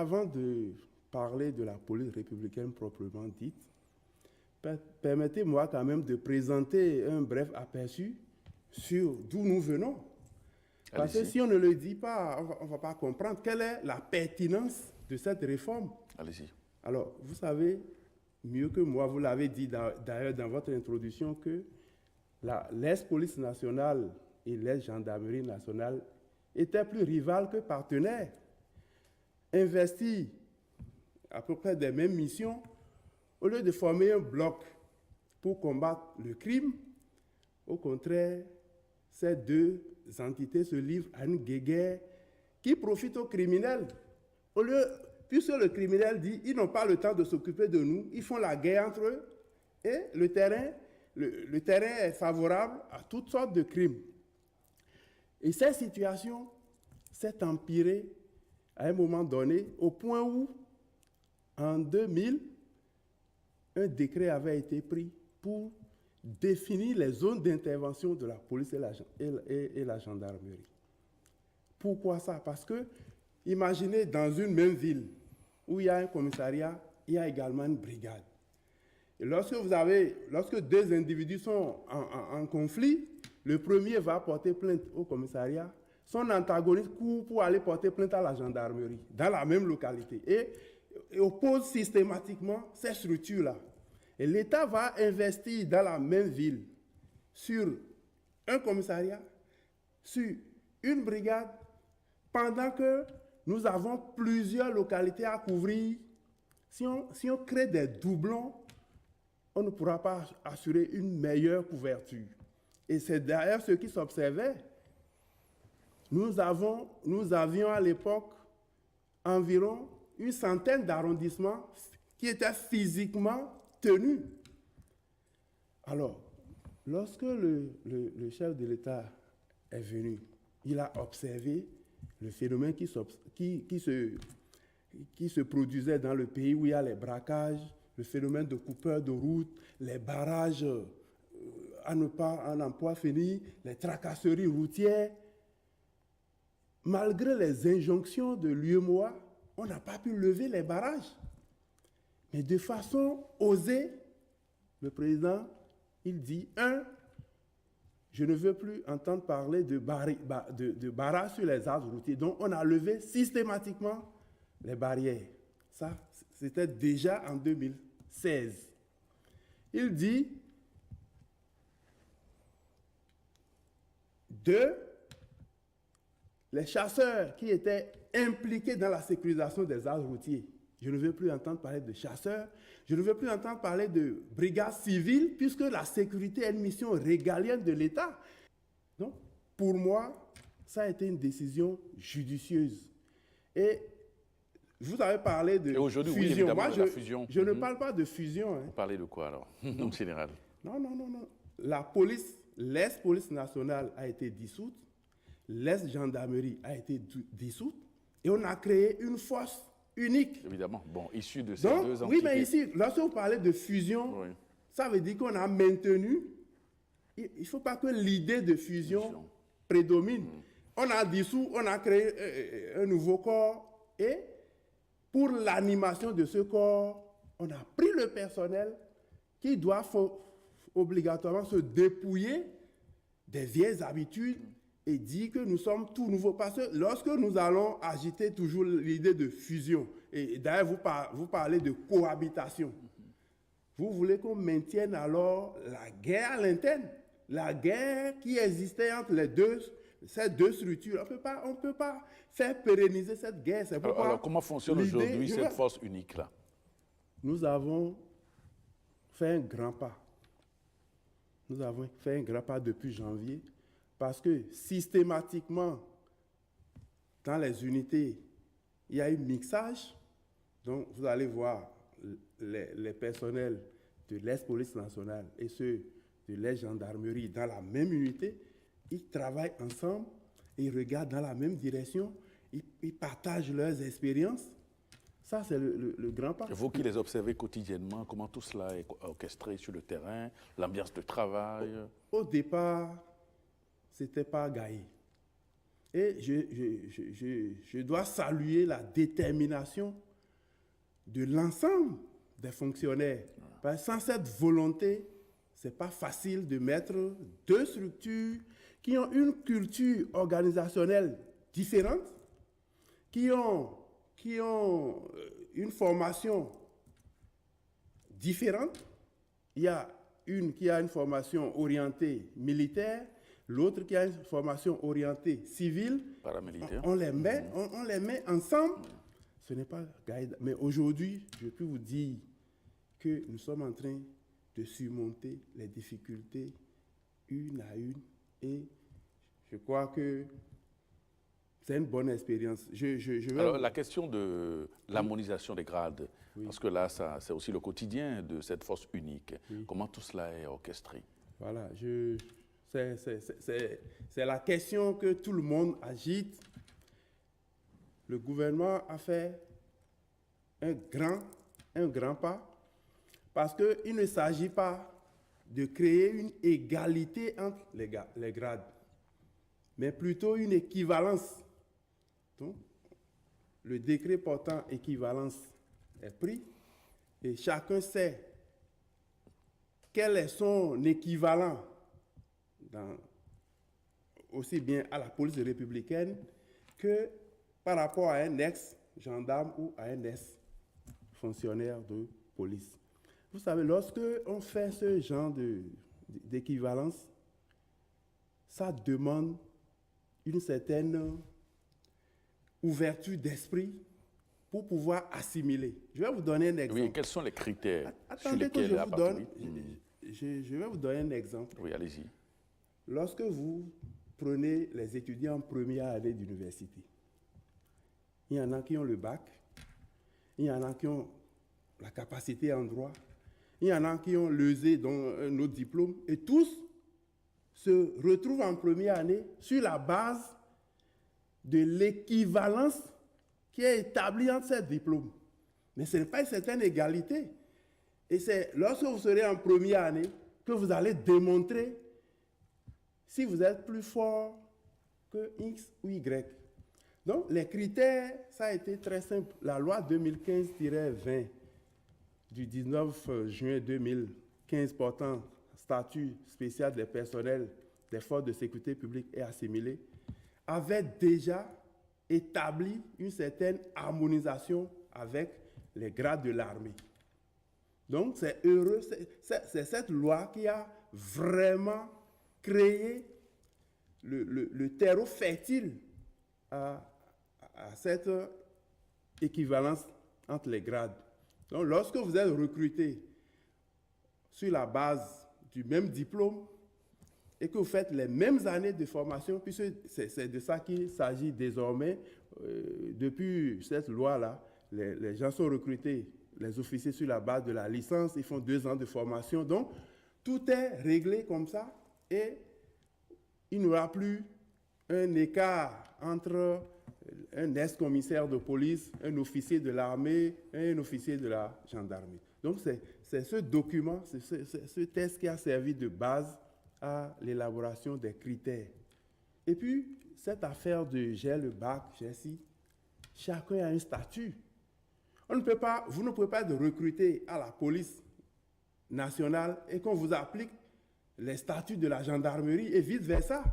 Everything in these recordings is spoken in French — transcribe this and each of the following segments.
Avant de parler de la police républicaine proprement dite, permettez-moi quand même de présenter un bref aperçu sur d'où nous venons. Parce que si on ne le dit pas, on ne va pas comprendre quelle est la pertinence de cette réforme. Allez-y. Alors, vous savez mieux que moi, vous l'avez dit d'ailleurs dans votre introduction, que l'ex-police nationale et l'ex-gendarmerie nationale étaient plus rivales que partenaires, investis à peu près des mêmes missions. Au lieu de former un bloc pour combattre le crime, au contraire, ces deux entités se livrent à une guéguerre qui profite aux criminels. Puisque le criminel dit ils n'ont pas le temps de s'occuper de nous, ils font la guerre entre eux et le terrain est favorable à toutes sortes de crimes. Et cette situation s'est empirée à un moment donné au point où, en 2000, un décret avait été pris pour définir les zones d'intervention de la police et la gendarmerie. Pourquoi ça? Parce que, imaginez dans une même ville où il y a un commissariat, il y a également une brigade. Et lorsque deux individus sont en conflit, le premier va porter plainte au commissariat, son antagoniste court pour aller porter plainte à la gendarmerie, dans la même localité, et oppose systématiquement ces structures-là. Et l'État va investir dans la même ville sur un commissariat, sur une brigade, pendant que nous avons plusieurs localités à couvrir. Si on crée des doublons, on ne pourra pas assurer une meilleure couverture. Et c'est d'ailleurs ce qui s'observait. Nous avions à l'époque environ une centaine d'arrondissements qui étaient physiquement tenus. Alors, lorsque le chef de l'État est venu, il a observé le phénomène qui se produisait dans le pays où il y a les braquages, le phénomène de coupeurs de route, les barrages à n'en pas finir, les tracasseries routières. Malgré les injonctions de l'UEMOA, on n'a pas pu lever les barrages. Mais de façon osée, le président, il dit, je ne veux plus entendre parler de barrages sur les axes routiers. Donc, on a levé systématiquement les barrières. Ça, c'était déjà en 2016. Il dit, les chasseurs qui étaient impliqués dans la sécurisation des axes routiers, je ne veux plus entendre parler de chasseurs, je ne veux plus entendre parler de brigades civiles, puisque la sécurité est une mission régalienne de l'État. Donc, pour moi, ça a été une décision judicieuse. Et vous avez parlé de fusion. Oui, évidemment, moi, je ne parle pas de fusion. Hein. Vous parlez de quoi alors, en général? Non. La police, l'ex-police nationale a été dissoute, l'ex-gendarmerie a été dissoute, et on a créé une force unique. Évidemment, issue de ces deux entités. Oui, mais ici, lorsque vous parlez de fusion, ça veut dire qu'on a maintenu. Il ne faut pas que l'idée de fusion prédomine. On a dissous, on a créé un nouveau corps, et pour l'animation de ce corps, on a pris le personnel qui doit obligatoirement se dépouiller des vieilles habitudes et dire que nous sommes tout nouveaux. Parce que lorsque nous allons agiter toujours l'idée de fusion, et d'ailleurs vous parlez de cohabitation, vous voulez qu'on maintienne alors la guerre à l'interne, la guerre qui existait entre ces deux structures. On ne peut pas faire pérenniser cette guerre. Alors comment fonctionne aujourd'hui cette force unique-là? Nous avons fait un grand pas. Nous avons fait un grand pas depuis janvier, parce que systématiquement, dans les unités, il y a eu mixage. Donc, vous allez voir les personnels de l'ex-police nationale et ceux de l'ex-gendarmerie dans la même unité. Ils travaillent ensemble, ils regardent dans la même direction, ils partagent leurs expériences. Ça, c'est le grand pas. Vous qui les observez quotidiennement, comment tout cela est orchestré sur le terrain, l'ambiance de travail? Au départ, ce n'était pas gaillé. Et je dois saluer la détermination de l'ensemble des fonctionnaires. Parce que sans cette volonté, ce n'est pas facile de mettre deux structures qui ont une culture organisationnelle différente, qui ont une formation différente. Il y a une qui a une formation orientée militaire, l'autre qui a une formation orientée civile. Paramilitaire. On les met ensemble. Ce n'est pas Gaïda. Mais aujourd'hui, je peux vous dire que nous sommes en train de surmonter les difficultés une à une. Et je crois que c'est une bonne expérience. Alors, la question de l'harmonisation des grades, parce que là, c'est aussi le quotidien de cette force unique. Comment tout cela est orchestré? Voilà, c'est la question que tout le monde agite. Le gouvernement a fait un grand pas parce qu'il ne s'agit pas de créer une égalité entre les grades, mais plutôt une équivalence. Donc, le décret portant équivalence est pris et chacun sait quel est son équivalent aussi bien à la police républicaine que par rapport à un ex-gendarme ou à un ex-fonctionnaire de police. Vous savez, lorsque on fait ce genre d'équivalence, ça demande une certaine ouverture d'esprit pour pouvoir assimiler. Je vais vous donner un exemple. Oui, quels sont les critères sur Attendez que lesquels je vous donne. Je vais vous donner un exemple. Oui, allez-y. Lorsque vous prenez les étudiants en première année d'université, il y en a qui ont le bac, il y en a qui ont la capacité en droit, il y en a qui ont l'ESE, donc un autre diplôme, et tous se retrouvent en première année sur la base de l'équivalence qui est établie entre ces diplômes. Mais ce n'est pas une certaine égalité. Et c'est lorsque vous serez en première année que vous allez démontrer si vous êtes plus fort que X ou Y. Donc, les critères, ça a été très simple. La loi 2015-20 du 19 juin 2015 portant statut spécial des personnels des forces de sécurité publique et assimilés avait déjà établi une certaine harmonisation avec les grades de l'armée. Donc, c'est heureux, c'est cette loi qui a vraiment créé le terreau fertile à cette équivalence entre les grades. Donc, lorsque vous êtes recruté sur la base du même diplôme et que vous faites les mêmes années de formation, puisque c'est de ça qu'il s'agit désormais, depuis cette loi-là, les gens sont recrutés, les officiers sur la base de la licence, ils font 2 ans de formation. Donc, tout est réglé comme ça et il n'y aura plus un écart entre un ex-commissaire de police, un officier de l'armée et un officier de la gendarmerie. Donc, c'est ce document, c'est ce texte qui a servi de base à l'élaboration des critères. Et puis, cette affaire de j'ai le bac, j'ai ci, chacun a un statut. Vous ne pouvez pas être recruté à la police nationale et qu'on vous applique les statuts de la gendarmerie et vice-versa.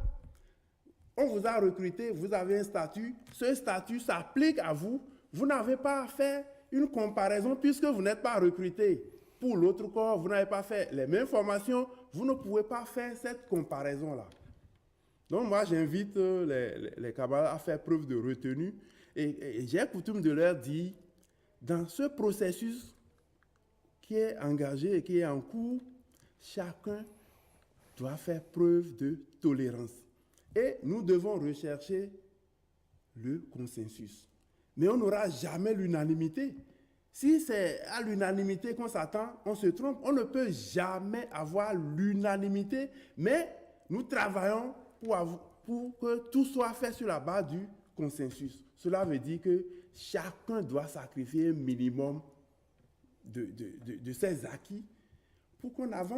On vous a recruté, vous avez un statut, ce statut s'applique à vous. Vous n'avez pas à faire une comparaison puisque vous n'êtes pas recruté pour l'autre corps, vous n'avez pas fait les mêmes formations, vous ne pouvez pas faire cette comparaison-là. Donc moi, j'invite les camarades à faire preuve de retenue et j'ai coutume de leur dire, dans ce processus qui est engagé et qui est en cours, chacun doit faire preuve de tolérance. Et nous devons rechercher le consensus. Mais on n'aura jamais l'unanimité. Si c'est à l'unanimité qu'on s'attend, on se trompe. On ne peut jamais avoir l'unanimité, mais nous travaillons pour que tout soit fait sur la base du consensus. Cela veut dire que chacun doit sacrifier un minimum de ses acquis pour qu'on avance.